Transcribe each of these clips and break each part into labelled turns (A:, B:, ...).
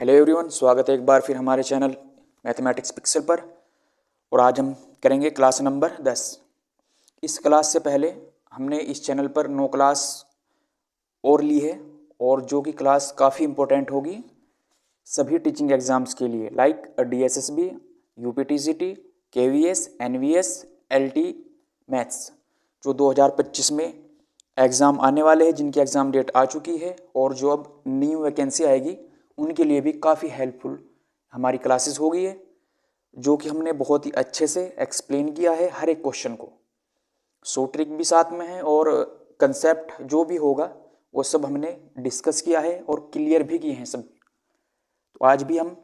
A: Hello everyone, स्वागत है एक बार फिर हमारे चैनल मैथमेटिक्स पिक्सल पर। और आज हम करेंगे क्लास नंबर 10। इस क्लास से पहले हमने इस चैनल पर 9 क्लास और ली है, और जो कि क्लास काफ़ी इम्पोर्टेंट होगी सभी टीचिंग एग्ज़ाम्स के लिए, like DSSB, UPTCT, KVS, NVS, LT maths, जो 2025 में एग्ज़ाम आने वाले हैं, जिनकी एग्ज़ाम डेट आ चुकी है, और जो अब न्यू वैकेंसी आएगी उनके लिए भी काफ़ी हेल्पफुल हमारी क्लासेस हो गई है, जो कि हमने बहुत ही अच्छे से एक्सप्लेन किया है हर एक क्वेश्चन को। सो ट्रिक भी साथ में है, और कंसेप्ट जो भी होगा वो सब हमने डिस्कस किया है और क्लियर भी किए हैं सब। तो आज भी हम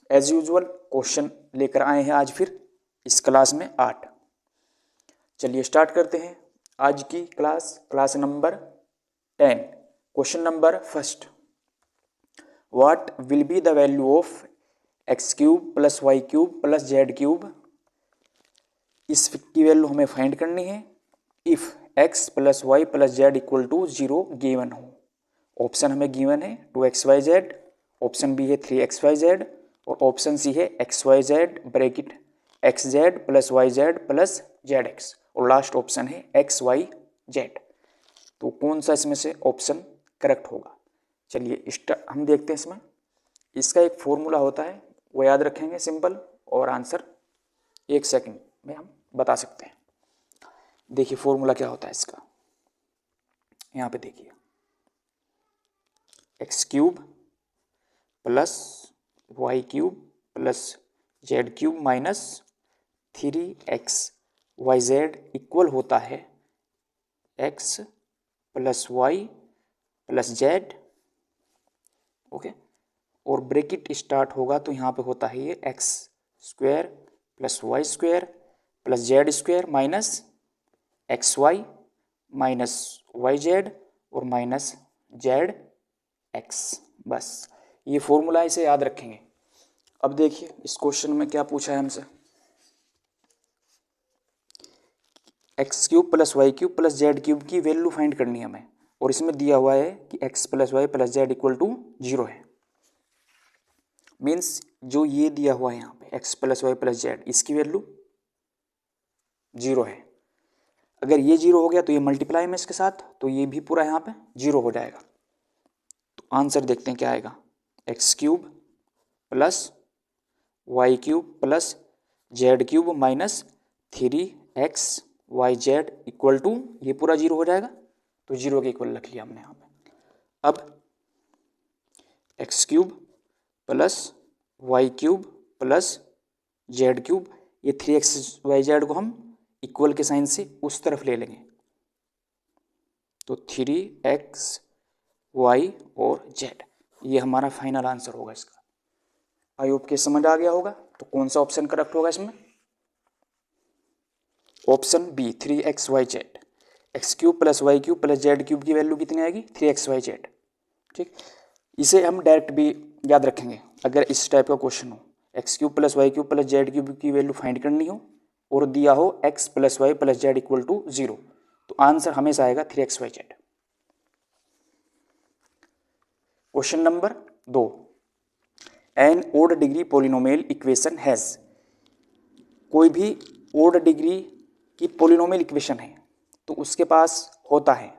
A: एज यूजुअल क्वेश्चन लेकर आए हैं आज फिर इस क्लास में 8। चलिए स्टार्ट करते हैं आज की class number 10। Question number first, what will be the value of x cube plus y cube plus z cube. इस की वैल्यू हमें फाइंड करनी है if x plus y plus z equal to 0 given हो। ऑप्शन हमें given है 2xyz, option B है 3xyz, और ऑप्शन सी है xyz bracket xz plus yz plus zx, और लास्ट ऑप्शन है xyz। तो कौन सा इसमें से ऑप्शन करेक्ट होगा? चलिए हम देखते हैं। इसमें इसका एक फॉर्मूला होता है, वो याद रखेंगे, सिंपल, और आंसर 1 सेकंड में हम बता सकते हैं। देखिए फॉर्मूला क्या होता है इसका, यहाँ पे देखिए, x cube plus y cube plus z cube minus 3xyz equal होता है x plus y plus z. Okay, और ब्रैकेट स्टार्ट होगा तो यहाँ पे होता है ये x square plus y square plus z square minus x y minus y z और माइनस जेड एक्स। बस ये फॉर्मूला, इसे याद रखेंगे। अब देखिए इस क्वेश्चन में क्या पूछा है हमसे, x cube plus y cube plus z cube की वैल्यू फाइंड करनी है हमें, और इसमें दिया हुआ है कि x plus y plus z equal to 0 है। मीन्स जो ये दिया हुआ है यहाँ पे x plus y plus z, इसकी वैल्यू 0 है। अगर ये 0 हो गया तो ये मल्टीप्लाई में इसके साथ, तो ये भी पूरा यहाँ पे 0 हो जाएगा। तो आंसर देखते हैं क्या आएगा, x cube plus y cube plus z cube minus 3xyz equal to, ये पूरा 0 हो जाएगा, तो 0 के इक्वल रख लिया हमने यहाँ पे। अब x cube plus y cube plus z cube, ये 3xyz को हम इक्वल के साइन से उस तरफ ले लेंगे, तो 3xy और z, ये हमारा फाइनल आंसर होगा इसका। आई होप के समझ आ गया होगा। तो कौन सा ऑप्शन करेक्ट होगा इसमें? Option B 3xyz। X cube plus y cube plus z cube की वैल्यू कितनी आएगी? 3xyz। ठीक, इसे हम डायरेक्ट भी याद रखेंगे। अगर इस टाइप का क्वेश्चन हो, x cube plus y cube plus z cube की वैल्यू फाइंड करनी हो और दिया हो x plus y plus z equal to 0, तो आंसर हमेशा आएगा 3xyz। Question number 2, an odd degree polynomial equation has. कोई भी ओड डिग्री की पोलिनोमियल इक्वेशन है तो उसके पास होता है,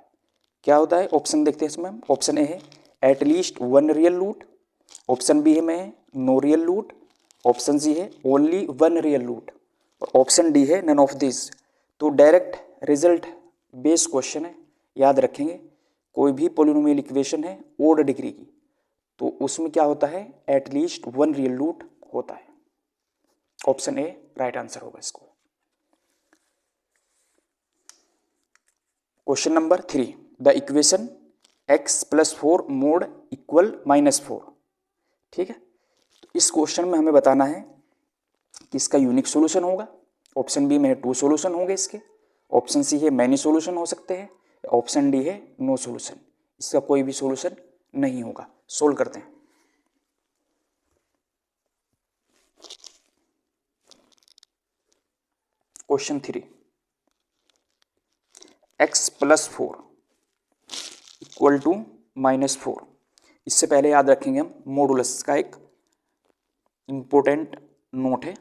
A: क्या होता है? ऑप्शन देखते हैं इसमें। ऑप्शन ए है at least 1 real root, option B में है no real root, option C है ओनली 1 रियल रूट, और ऑप्शन डी है नन ऑफ दिस। तो डायरेक्ट रिजल्ट बेस्ड क्वेश्चन है, याद रखेंगे। कोई भी पोलिनोमियल इक्वेशन है ओड डिग्री की, तो उसमें क्या होता है? एटलीस्ट 1 रियल रूट होता है। ऑप्शन ए राइट आंसर होगा इसको। Question number 3, the equation x plus 4 mode equal -4। ठीक है, तो इस क्वेश्चन में हमें बताना है कि इसका यूनिक सॉल्यूशन होगा। ऑप्शन बी में 2 सॉल्यूशन होंगे इसके, ऑप्शन सी है मैनी सॉल्यूशन हो सकते हैं, ऑप्शन डी है नो सॉल्यूशन, इसका कोई भी सॉल्यूशन नहीं होगा। सोल्व करते हैं। Question 3, x plus 4 equal to -4, इससे पहले याद रखेंगे हम मॉडुलस का एक इम्पोर्टेंट नोट है,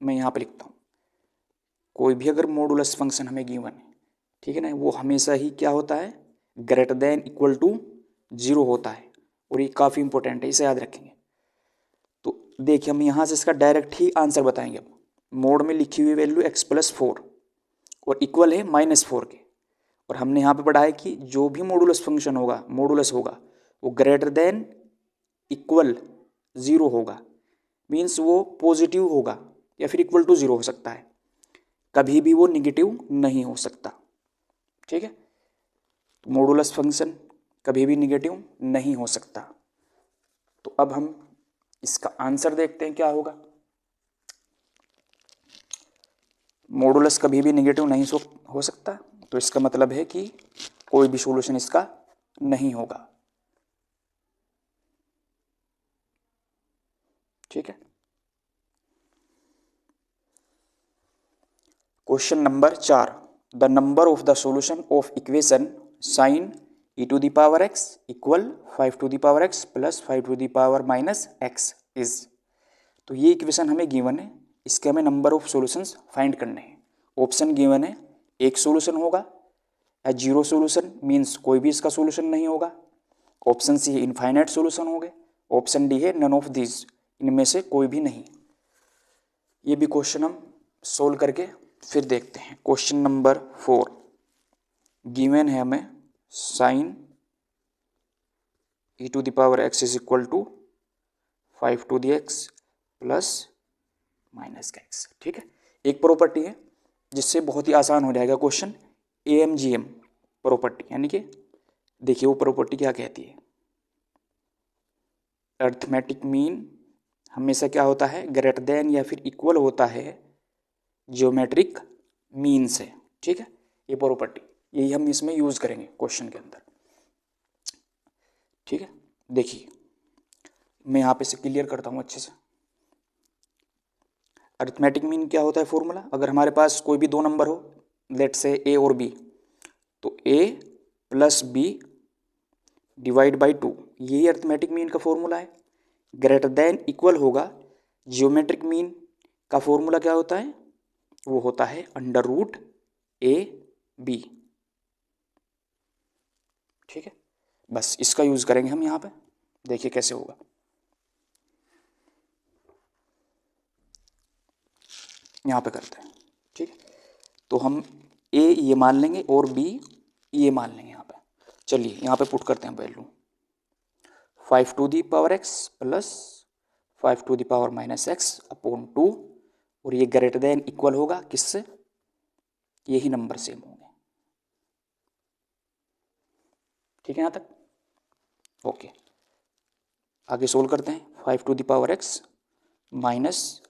A: मैं यहाँ पे लिखता हूँ। कोई भी अगर मॉडुलस फंक्शन हमें गिवन है, ठीक है ना, वो हमेशा ही क्या होता है, ग्रेटर देन इक्वल टू 0 होता है, और ये काफ़ी इंपॉर्टेंट है, इसे याद रखेंगे। तो देखिए हम यहाँ से इसका डायरेक्ट ही आंसर बताएंगे। अब मोड में लिखी हुई वैल्यू x+4 और इक्वल है -4 के, और हमने यहाँ पे पढ़ा है कि जो भी मॉडुलस फंक्शन होगा, मॉडुलस होगा, वो ग्रेटर देन इक्वल 0 होगा, मीन्स वो पॉजिटिव होगा या फिर इक्वल टू 0 हो सकता है, कभी भी वो निगेटिव नहीं हो सकता। ठीक है, तो मॉडुलस फंक्शन कभी भी निगेटिव नहीं हो सकता। तो अब हम इसका आंसर देखते हैं क्या होगा। मॉडुलस कभी भी निगेटिव नहीं हो सकता, तो इसका मतलब है कि कोई भी सॉल्यूशन इसका नहीं होगा। ठीक है, question number 4, the number of the solution of equation sine e⁻x equal 5⁻x plus 5⁻−x is. तो ये इक्वेशन हमें गिवन है, इसके हमें नंबर ऑफ सॉल्यूशंस फाइंड करने हैं। ऑप्शन गिवन है, एक सॉल्यूशन होगा, या 0 सॉल्यूशन मीन्स कोई भी इसका सॉल्यूशन नहीं होगा। ऑप्शन सी है इनफाइनाइट सॉल्यूशन होंगे, ऑप्शन डी है नन ऑफ दिस, इनमें से कोई भी नहीं। ये भी क्वेश्चन हम सोल्व करके फिर देखते हैं। क्वेश्चन नंबर 4 गिवन है हमें sine e⁻x is equal to 5⁻x plus -x। ठीक है, एक प्रॉपर्टी है जिससे बहुत ही आसान हो जाएगा क्वेश्चन, AMGM प्रॉपर्टी, यानी कि देखिए वो प्रॉपर्टी क्या कहती है, अर्थमेटिक मीन हमेशा क्या होता है, ग्रेटर देन या फिर इक्वल होता है ज्योमेट्रिक मीन से। ठीक है, ये प्रॉपर्टी यही हम इसमें यूज करेंगे क्वेश्चन के अंदर। ठीक है, देखिए मैं यहाँ पे से क्लियर करता हूँ अच्छे से। अरिथमेटिक मीन क्या होता है फॉर्मूला, अगर हमारे पास कोई भी दो नंबर हो, लेट से a और b, तो a plus b divide by 2, यही अरिथमेटिक मीन का फॉर्मूला है। ग्रेटर देन इक्वल होगा, जियोमेट्रिक मीन का फॉर्मूला क्या होता है, वो होता है √AB। ठीक है, बस इसका यूज करेंगे हम यहाँ पे, देखिए कैसे होगा। यहाँ पे करते हैं। ठीक है, तो हम a ये मान लेंगे और b ये मान लेंगे यहाँ पे। चलिए यहाँ पे पुट करते हैं value, 5⁻x plus 5⁻−x upon 2, और ये ग्रेटर देन इक्वल होगा किससे, यही नंबर सेम होंगे। ठीक है यहाँ तक, ओके। आगे सोल्व करते हैं, 5⁻x minus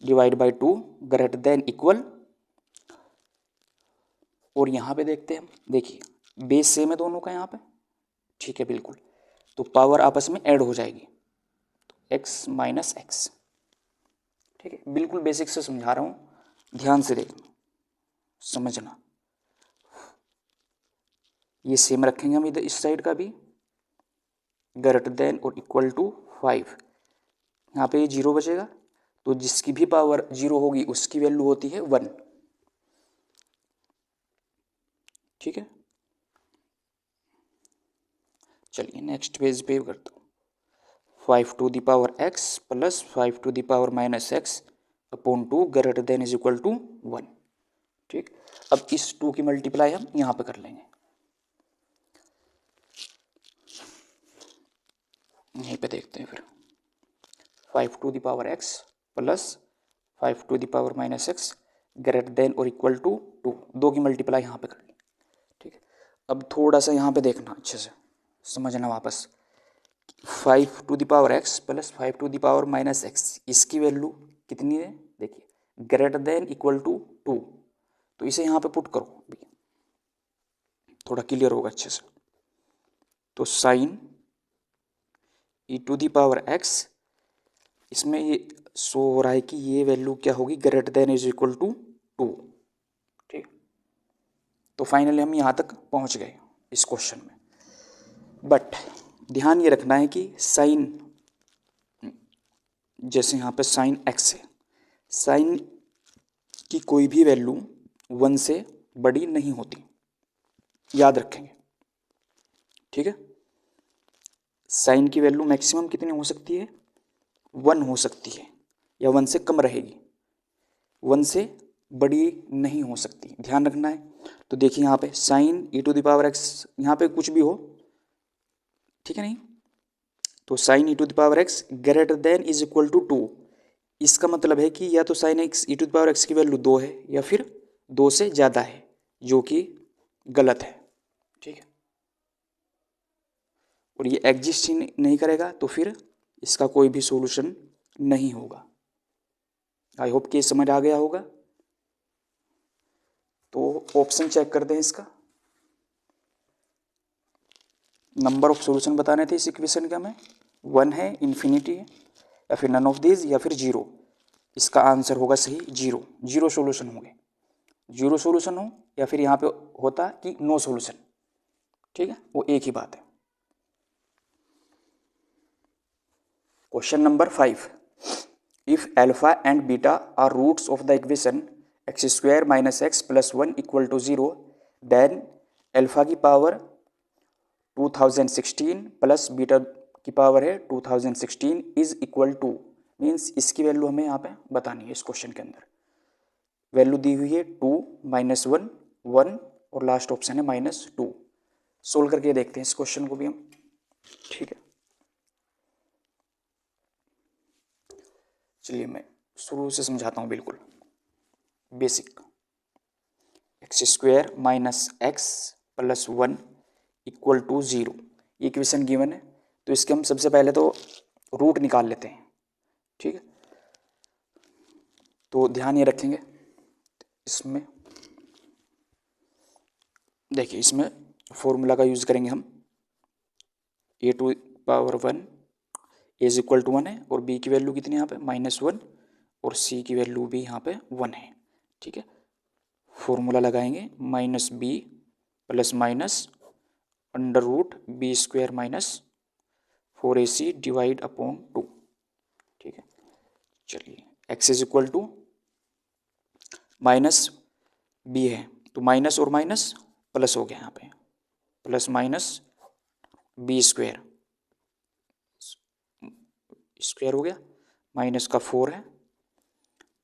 A: divide by 2 greater than equal, और यहाँ पे देखते हैं हम, देखिए बेस सेम है दोनों का यहाँ पे। ठीक है, बिल्कुल, तो पावर आपस में ऐड हो जाएगी, तो x माइनस एक्स। ठीक है, बिल्कुल बेसिक से समझा रहा हूँ, ध्यान से देखना समझना। ये सेम रखेंगे हम इधर इस साइड का भी, ग्रेटर देन और इक्वल टू 5, यहाँ पे ये 0 बचेगा, तो जिसकी भी पावर 0 होगी उसकी वैल्यू होती है 1। ठीक है, चलिए नेक्स्ट पेज पे करता हूँ, 5⁻x plus 5⁻−x upon 2 greater than is equal to 1। ठीक, अब इस 2 की मल्टीप्लाई हम यहाँ पे कर लेंगे, यहीं पे देखते हैं फिर, 5⁻x plus 5⁻−x greater than और इक्वल टू 2, 2 की मल्टीप्लाई यहाँ पे कर लेंगे। ठीक है, अब थोड़ा सा यहाँ पे देखना अच्छे से समझना वापस, 5⁻x प्लस 5⁻−x इसकी वैल्यू कितनी है, देखिए ग्रेटर देन इक्वल टू 2, तो इसे यहाँ पे पुट करो, थोड़ा क्लियर होगा अच्छे से। तो साइन e⁻x, इसमें ये शो हो रहा है कि ये वैल्यू क्या होगी, greater than is equal to 2। ठीक, तो फाइनली हम यहाँ तक पहुँच गए इस क्वेश्चन में, बट ध्यान ये रखना है कि साइन, जैसे यहाँ पे साइन एक्स है, साइन की कोई भी वैल्यू 1 से बड़ी नहीं होती, याद रखेंगे, ठीक है। साइन की वैल्यू मैक्सिमम कितनी हो सकती है, 1 हो सकती है, या 1 से कम रहेगी, 1 से बड़ी नहीं हो सकती, ध्यान रखना है। तो देखिए यहाँ पे sine e to the power x, यहाँ पे कुछ भी हो, ठीक है नहीं, तो sine e to the power x greater than is equal to 2, इसका मतलब है कि या तो sine x e to the power x की वैल्यू 2 है या फिर 2 से ज़्यादा है, जो कि गलत है, ठीक है। और ये एग्जिस्ट ही नहीं करेगा तो फिर इसका कोई भी सॉल्यूशन नहीं होगा। आई होप कि समझ आ गया होगा। तो ऑप्शन चेक करते हैं इसका, नंबर ऑफ सॉल्यूशन बताने थे इस इक्वेशन के हमें, 1 है, इन्फिनिटी है, या फिर नन ऑफ दिस, या फिर 0। इसका आंसर होगा सही 0, 0 सॉल्यूशन होंगे, 0 सॉल्यूशन हो या फिर यहाँ पे होता कि नो सॉल्यूशन, ठीक है, वो एक ही बात है। Question number 5, if alpha and beta are roots of the equation x square minus x plus 1 equal to 0, then alpha की पावर 2016 प्लस बीटा की पावर है 2016 इज इक्वल टू, मीन्स इसकी वैल्यू हमें यहाँ पे बतानी है। इस क्वेश्चन के अंदर वैल्यू दी हुई है 2 -1 1 और लास्ट ऑप्शन है -2। सोल्व करके देखते हैं इस क्वेश्चन को भी हम, ठीक है। चलिए मैं शुरू से समझाता हूँ, बिल्कुल basic. X square minus x plus 1 equal to 0, ये इक्वेशन गिवन है, तो इसके हम सबसे पहले तो रूट निकाल लेते हैं, ठीक है। तो ध्यान ये रखेंगे, इसमें देखिए, इसमें फॉर्मूला का यूज़ करेंगे हम, A to power 1 is equal to 1 है, और बी की वैल्यू कितनी है यहाँ पे -1, और सी की वैल्यू भी यहाँ पे 1 है, ठीक है। फॉर्मूला लगाएंगे -b plus minus under root b square minus 4ac divide upon 2, ठीक है। चलिए x is equal to minus b है, तो माइनस और माइनस प्लस हो गया यहाँ पे, plus minus b square square हो गया, माइनस का 4 है,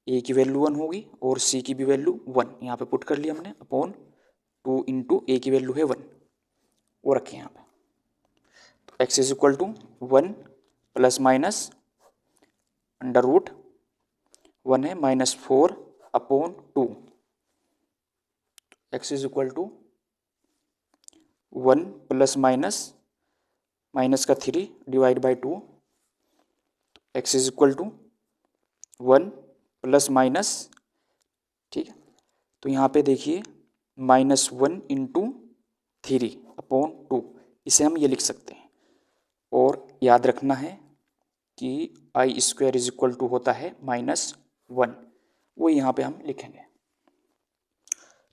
A: ए की वैल्यू 1 होगी और सी की भी वैल्यू 1, यहाँ पे पुट कर लिया हमने, अपॉन 2 इंटू ए की वैल्यू है 1, वो रखें यहाँ पे। तो x is equal to 1 plus minus under root 1 है -4 upon 2, x is equal to 1 plus minus का 3 divide by 2, x is equal to 1 plus minus, ठीक है। तो यहाँ पे देखिए -1 इंटू 3 अपॉन 2, इसे हम ये लिख सकते हैं, और याद रखना है कि आई स्क्वायर इज इक्वल टू होता है -1, वो यहाँ पे हम लिखेंगे।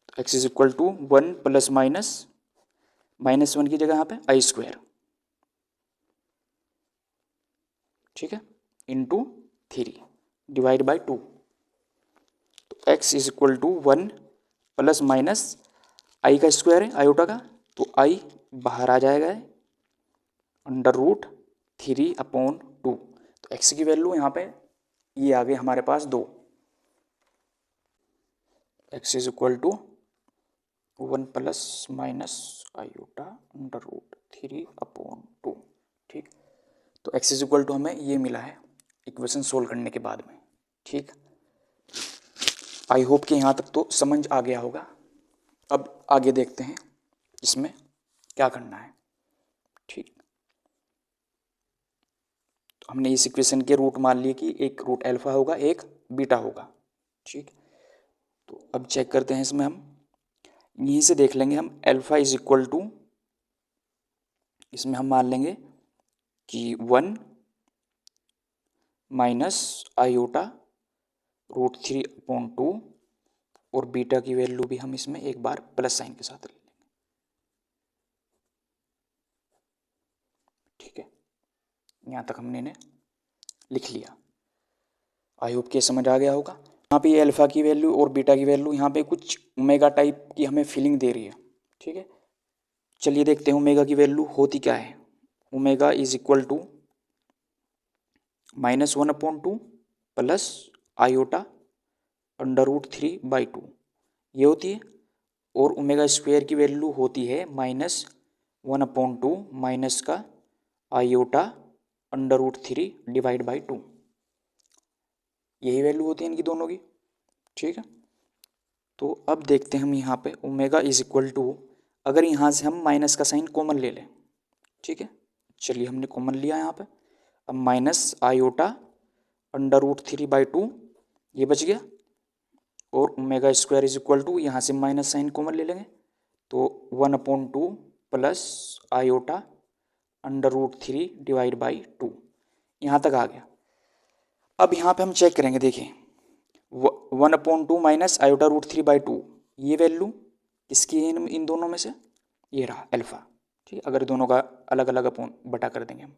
A: तो x is equal to 1 plus -1 की जगह यहाँ पे आई स्क्वायर, ठीक है, इंटू 3 डिवाइड बाई 2, तो x is equal to 1 plus minus I का स्क्वायर है आयोटा का, तो i बाहर आ जाएगा, अंडर रूट 3 अपॉन 2, तो x की वैल्यू यहाँ पे ये आ गई हमारे पास 2, x is equal to 1 plus minus iota under root 3 upon 2, ठीक। तो x इज इक्वल टू हमें ये मिला है इक्वेशन सोल्व करने के बाद में, ठीक। आई होप कि यहाँ तक तो समझ आ गया होगा। अब आगे देखते हैं इसमें क्या करना है, ठीक। तो हमने इस इक्वेशन के रूट मान लिए कि एक रूट अल्फा होगा, एक बीटा होगा, ठीक। तो अब चेक करते हैं इसमें, हम यहीं से देख लेंगे, हम अल्फा इज इक्वल टू, इसमें हम मान लेंगे कि 1 माइनस आयोटा रूट 3 अपॉन 2, और बीटा की वैल्यू भी हम इसमें एक बार प्लस साइन के साथ ले लेंगे, ठीक है, यहाँ तक हमने इन्हें लिख लिया। आई होप कि समझ आ गया होगा। यहाँ पे ये अल्फ़ा की वैल्यू और बीटा की वैल्यू यहाँ पे कुछ ओमेगा टाइप की हमें फीलिंग दे रही है। ठीक है, चलिए देखते हैं ओमेगा की वैल्यू होती क्या है। Omega is equal to -1/2 plus iota √3/2 ये होती है। और ओमेगा स्क्वायर की वैल्यू होती है -1/2 माइनस का आयोटा √3/2। यही वैल्यू होती है इनकी दोनों की। ठीक है, तो अब देखते हैं हम यहाँ पे ओमेगा इज इक्वल टू, अगर यहाँ से हम माइनस का साइन कॉमन ले लें। ठीक है, चलिए हमने कॉमन लिया यहाँ पे। अब माइनस आयोटा √3/2 ये बच गया, और omega square is equal to, यहाँ से माइनस साइन कॉमन ले लेंगे तो 1/2 प्लस आयोटा √3/2 यहाँ तक आ गया। अब यहाँ पे हम चेक करेंगे, देखिए 1/2 माइनस आयोटा √3/2 ये वैल्यू किसकी है इन दोनों में से, ये रहा अल्फ़ा। ठीक है, अगर दोनों का अलग अलग अपॉन बटा कर देंगे हम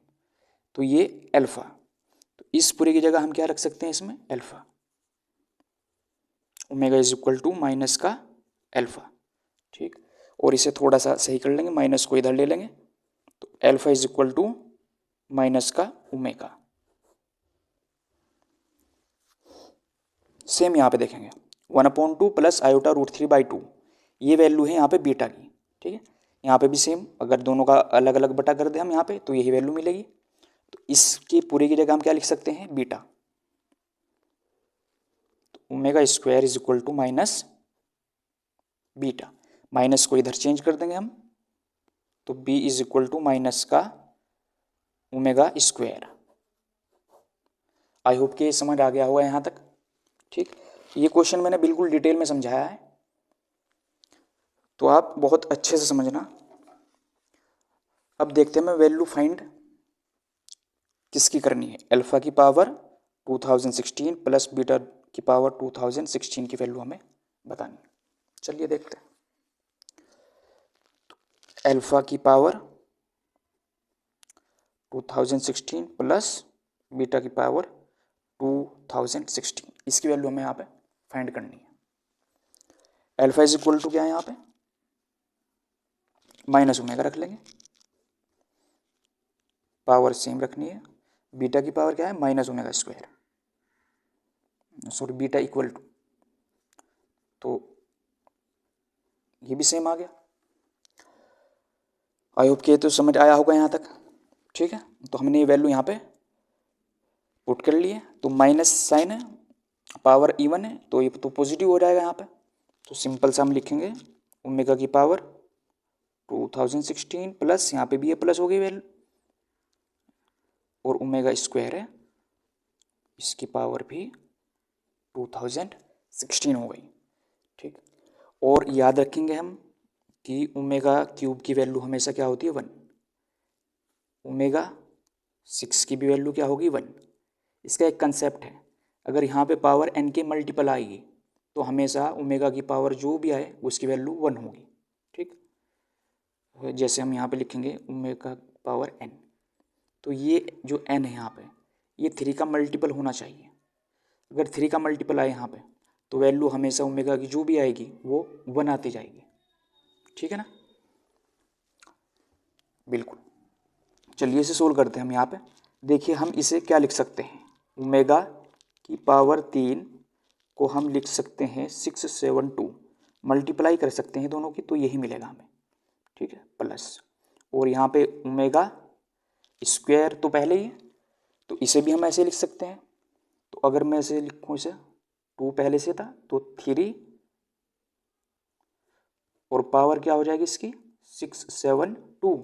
A: तो ये अल्फ़ा, तो इस पूरे की जगह हम क्या रख सकते हैं इसमें, alpha. Omega is equal to minus का अल्फ़ा। ठीक, और इसे थोड़ा सा सही कर लेंगे, माइनस को इधर ले लेंगे तो alpha is equal to minus का ओमेगा। सेम यहाँ पे देखेंगे 1/2 प्लस आयोटा √3/2 ये वैल्यू है यहाँ पे बीटा की। ठीक है, यहाँ पे भी सेम, अगर दोनों का अलग अलग बटा कर दे हम यहाँ पे तो यही वैल्यू मिलेगी। तो इसकी पूरे की जगह हम क्या लिख सकते हैं, बीटा। तो omega square is equal to minus beta, minus को इधर चेंज कर देंगे हम तो b is equal to minus का ओमेगा स्क्वायर। आई होप कि ये समझ आ गया होगा यहाँ तक। ठीक, ये क्वेश्चन मैंने बिल्कुल डिटेल में समझाया है, तो आप बहुत अच्छे से समझना। अब देखते हैं मैं वैल्यू फाइंड किसकी करनी है, अल्फ़ा की पावर 2016 प्लस बीटा की पावर 2016 की वैल्यू हमें बतानी है। चलिए देखते हैं, अल्फ़ा की पावर 2016 प्लस बीटा की पावर 2016 इसकी वैल्यू हमें यहाँ पे फाइंड करनी है। अल्फ़ा इज इक्वल टू क्या है यहाँ पे, माइनस ओमेगा रख लेंगे, पावर सेम रखनी है। बीटा की पावर क्या है, minus omega square, sorry beta equal to, तो ये भी सेम आ गया। आई होप कि तो समझ आया होगा यहाँ तक। ठीक है, तो हमने ये वैल्यू यहाँ पे पुट कर लिए, तो माइनस साइन है, पावर इवन है तो ये तो पॉजिटिव हो जाएगा यहाँ पे। तो सिंपल सा हम लिखेंगे ओमेगा की पावर 2016 प्लस, यहाँ पे भी ये प्लस हो गई वैल्यू, और ओमेगा स्क्वायर है, इसकी पावर भी 2016 हो गई। ठीक, और याद रखेंगे हम कि ओमेगा क्यूब की वैल्यू हमेशा क्या होती है, 1। ओमेगा 6 की भी वैल्यू क्या होगी, 1। इसका एक कंसेप्ट है, अगर यहाँ पे पावर n के मल्टीपल आएगी तो हमेशा ओमेगा की पावर जो भी आए उसकी वैल्यू 1 होगी। ठीक, जैसे हम यहाँ पे लिखेंगे ओमेगा पावर n, तो ये जो n है यहाँ पे ये 3 का मल्टीपल होना चाहिए। अगर 3 का मल्टीपल आए यहाँ पे तो वैल्यू हमेशा ओमेगा की जो भी आएगी वो 1 आती जाएगी। ठीक है ना, बिल्कुल। चलिए इसे सोल्व करते हैं हम। यहाँ पे देखिए हम इसे क्या लिख सकते हैं, ओमेगा की पावर 3 को हम लिख सकते हैं 672, मल्टीप्लाई कर सकते हैं दोनों की तो यही मिलेगा हमें। ठीक है, प्लस, और यहाँ पे ओमेगा स्क्वायर तो पहले ही है तो इसे भी हम ऐसे लिख सकते हैं। तो अगर मैं ऐसे लिखूँ, इसे 2 पहले से था तो 3, और पावर क्या हो जाएगी इसकी 672।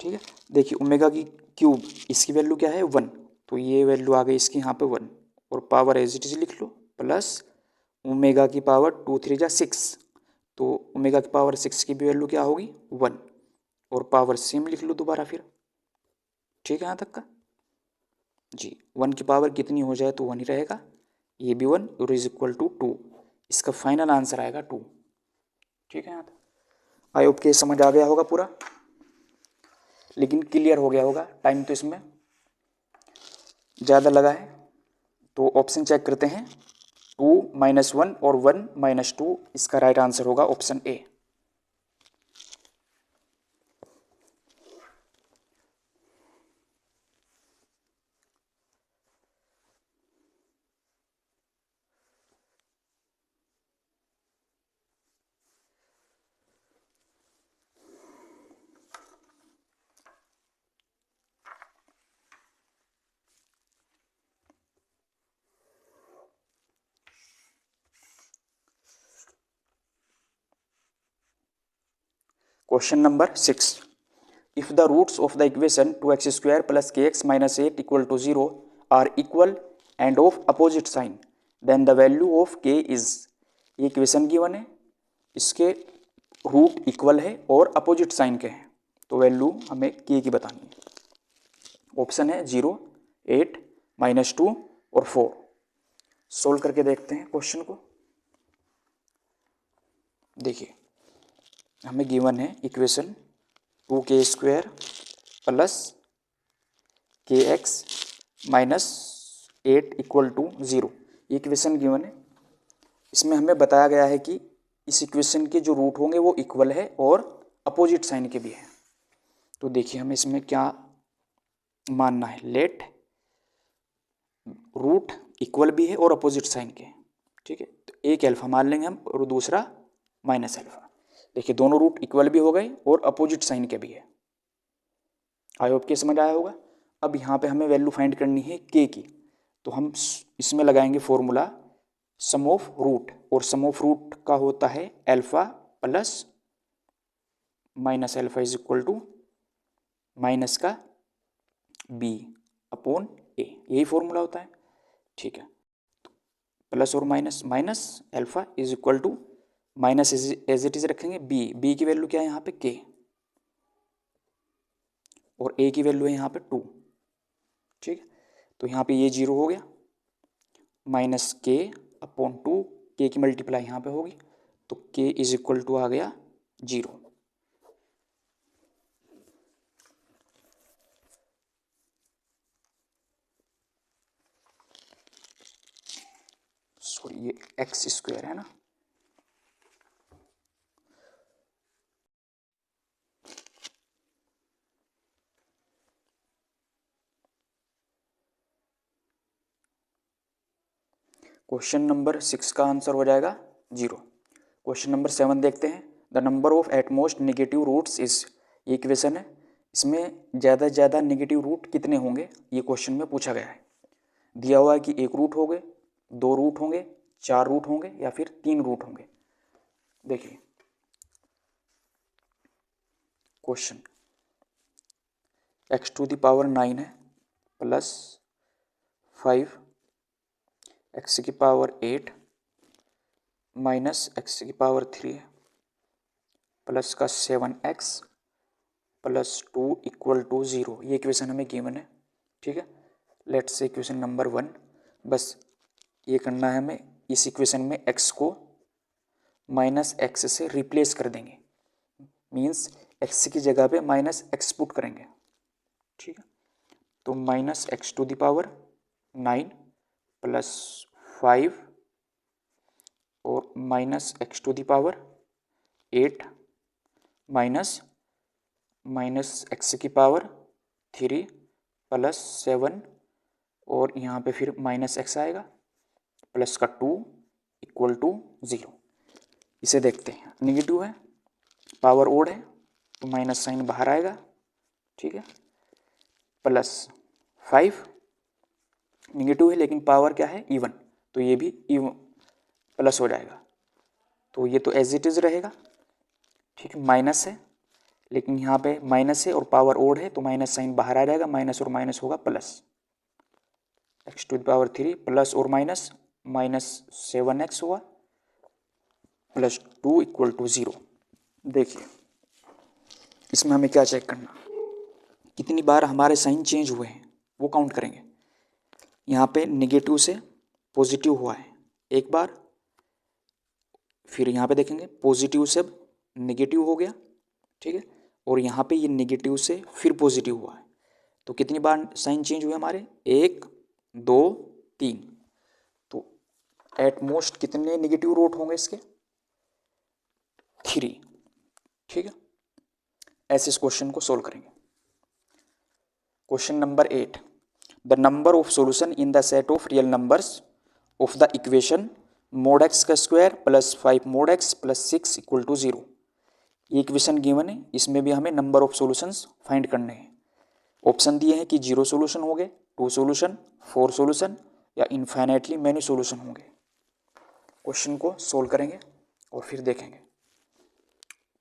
A: ठीक है, देखिए ओमेगा की क्यूब इसकी वैल्यू क्या है 1, तो ये वैल्यू आ गई इसकी यहाँ पे 1, और पावर एज इट इज लिख लो, प्लस ओमेगा की पावर 2 3 जा 6, तो ओमेगा की पावर 6 की भी वैल्यू क्या होगी 1, और पावर सेम लिख लो दोबारा फिर। ठीक है, यहाँ तक का जी, 1 की पावर कितनी हो जाए तो 1 ही रहेगा, ये भी 1 और इज इक्वल टू 2, इसका फाइनल आंसर आएगा 2। ठीक है, यहाँ तक आई होप के समझ आ गया होगा पूरा। लेकिन क्लियर हो गया होगा। टाइम तो इसमें ज़्यादा लगा है, तो ऑप्शन चेक करते हैं। 2 - 1 और 1 - 2, इसका राइट आंसर होगा option A. Question number 6, if the roots of the equation 2x² plus kx minus 8 equal to 0 are equal and of opposite sign, then the value of k is। ये equation given है, इसके root equal है और opposite sign के हैं, तो value हमें k की बतानी है। ऑप्शन है 0, 8, -2 और 4। सोल्व करके देखते हैं क्वेश्चन को। देखिए, हमें गिवन है equation 2k² plus kx minus 8 equal to 0, ये इक्वेशन गिवन है। इसमें हमें बताया गया है कि इस इक्वेशन के जो रूट होंगे वो इक्वल है और अपोजिट साइन के भी हैं। तो देखिए, हमें इसमें क्या मानना है, लेट रूट इक्वल भी है और अपोजिट साइन के, ठीक है। तो एक अल्फा मान लेंगे हम और दूसरा माइनस अल्फा। देखिए, दोनों रूट इक्वल भी हो गए और अपोजिट साइन के भी है। आई होप के समझ आया होगा। अब यहाँ पे हमें वैल्यू फाइंड करनी है के की, तो हम इसमें लगाएंगे फॉर्मूला सम ऑफ रूट, और सम ऑफ रूट का होता है alpha plus minus alpha is equal to minus का बी अपॉन ए, यही फॉर्मूला होता है, ठीक है। तो प्लस और minus, minus alpha is equal to minus as it is रखेंगे बी की वैल्यू क्या है यहाँ पे के, और ए की वैल्यू है यहाँ पे 2, ठीक है। तो यहाँ पे ये 0 हो गया, माइनस के अपॉन 2, के की मल्टीप्लाई यहाँ पे होगी, तो के इज इक्वल टू आ गया 0। सॉरी, ये x² है ना। क्वेश्चन नंबर 6 का आंसर हो जाएगा 0। क्वेश्चन नंबर 7 देखते हैं। The number of at most negative roots is, ये इक्वेशन है, इसमें ज़्यादा से ज़्यादा नेगेटिव रूट कितने होंगे ये क्वेश्चन में पूछा गया है। दिया हुआ है कि 1 रूट होंगे, 2 रूट होंगे, 4 रूट होंगे या फिर 3 रूट होंगे। देखिए क्वेश्चन, x⁴ 9 है plus 5 x⁴ 8 minus x⁴ 3 plus का 7x प्लस 2 इक्वल टू 0, ये इक्वेशन हमें गिवन है, ठीक है। लेट्स से इक्वेशन नंबर 1, बस ये करना है हमें, इस इक्वेशन में x को माइनस x से रिप्लेस कर देंगे, मीन्स x की जगह पे माइनस x पुट करेंगे, ठीक है। तो माइनस x⁴ 9 प्लस 5 और minus x⁴ 8 minus x⁴ 3 plus 7 और यहाँ पे फिर माइनस x आएगा प्लस का 2 इक्वल टू 0। इसे देखते हैं, नेगेटिव है, पावर ओड है, तो माइनस साइन बाहर आएगा, ठीक है। प्लस 5 नेगेटिव है लेकिन पावर क्या है इवन, तो ये भी इवन प्लस हो जाएगा, तो ये तो एज इट इज रहेगा, ठीक है। माइनस है लेकिन यहाँ पे माइनस है और पावर ओड है, तो माइनस साइन बाहर आ जाएगा, माइनस और माइनस होगा प्लस, x⁴ प्लस और माइनस माइनस 7x हुआ प्लस 2 इक्वल टू 0। देखिए इसमें हमें क्या चेक करना, कितनी बार हमारे साइन चेंज हुए हैं वो काउंट करेंगे। यहाँ पे नेगेटिव से पॉजिटिव हुआ है एक बार, फिर यहाँ पे देखेंगे पॉजिटिव से नेगेटिव हो गया, ठीक है, और यहाँ पे ये नेगेटिव से फिर पॉजिटिव हुआ है, तो कितनी बार साइन चेंज हुए हमारे, 1 2 3। तो एट मोस्ट कितने नेगेटिव रूट होंगे इसके, 3। ठीक है, ऐसे इस क्वेश्चन को सोल्व करेंगे। Question number 8, the number of solution in the set of real numbers of the equation mod x का square plus 5 mod x plus 6 equal to 0। ये इक्वेशन गिवन है, इसमें भी हमें नंबर ऑफ सॉल्यूशंस फाइंड करने हैं। Option दिए हैं कि 0 सॉल्यूशन होंगे, 2 सॉल्यूशन, 4 सॉल्यूशन या इनफाइनाइटली मैनी सॉल्यूशन होंगे। क्वेश्चन को सोल्व करेंगे और फिर देखेंगे।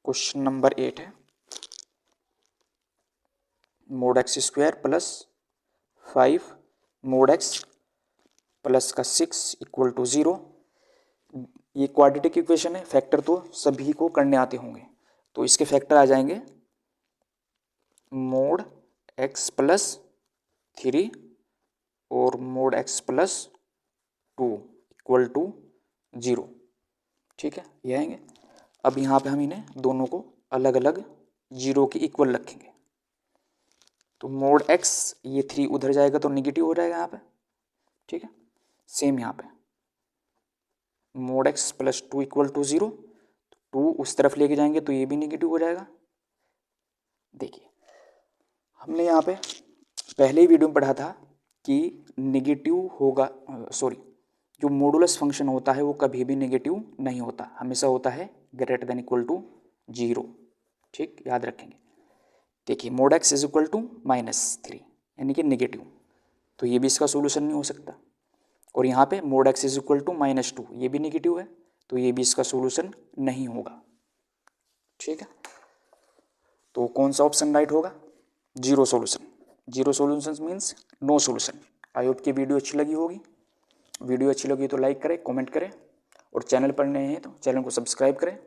A: क्वेश्चन नंबर 8 है, mod x square plus 5 mod x plus का 6 इक्वल टू 0। ये क्वाड्रेटिक इक्वेशन है, फैक्टर तो सभी को करने आते होंगे, तो इसके फैक्टर आ जाएंगे mod x प्लस 3 और mod x plus 2 equal to 0। ठीक है, ये आएंगे। अब यहाँ पे हम इन्हें दोनों को अलग अलग 0 के इक्वल रखेंगे। तो mod x, ये 3 उधर जाएगा तो निगेटिव हो जाएगा यहाँ पे। ठीक है, सेम यहाँ पे mod x plus 2 equal to 0, 2 उस तरफ लेके जाएंगे तो ये भी निगेटिव हो जाएगा। देखिए, हमने यहाँ पे पहले ही वीडियो में पढ़ा था कि नेगेटिव होगा, सॉरी, जो मॉडुलस फंक्शन होता है वो कभी भी नेगेटिव नहीं होता, हमेशा होता है ग्रेटर देन इक्वल टू 0। ठीक, याद रखेंगे। देखिए, mod x is equal to -3 यानी कि नेगेटिव, तो ये भी इसका सोल्यूशन नहीं हो सकता। और यहाँ पे mod x is equal to -2, ये भी नेगेटिव है, तो ये भी इसका सोल्यूशन नहीं होगा। ठीक है, तो कौन सा ऑप्शन राइट होगा, 0 solution. 0 solution means no solution. I hope की वीडियो अच्छी लगी होगी। वीडियो अच्छी लगी तो लाइक करें, कमेंट करें, और चैनल पर नए हैं तो चैनल को सब्सक्राइब करें।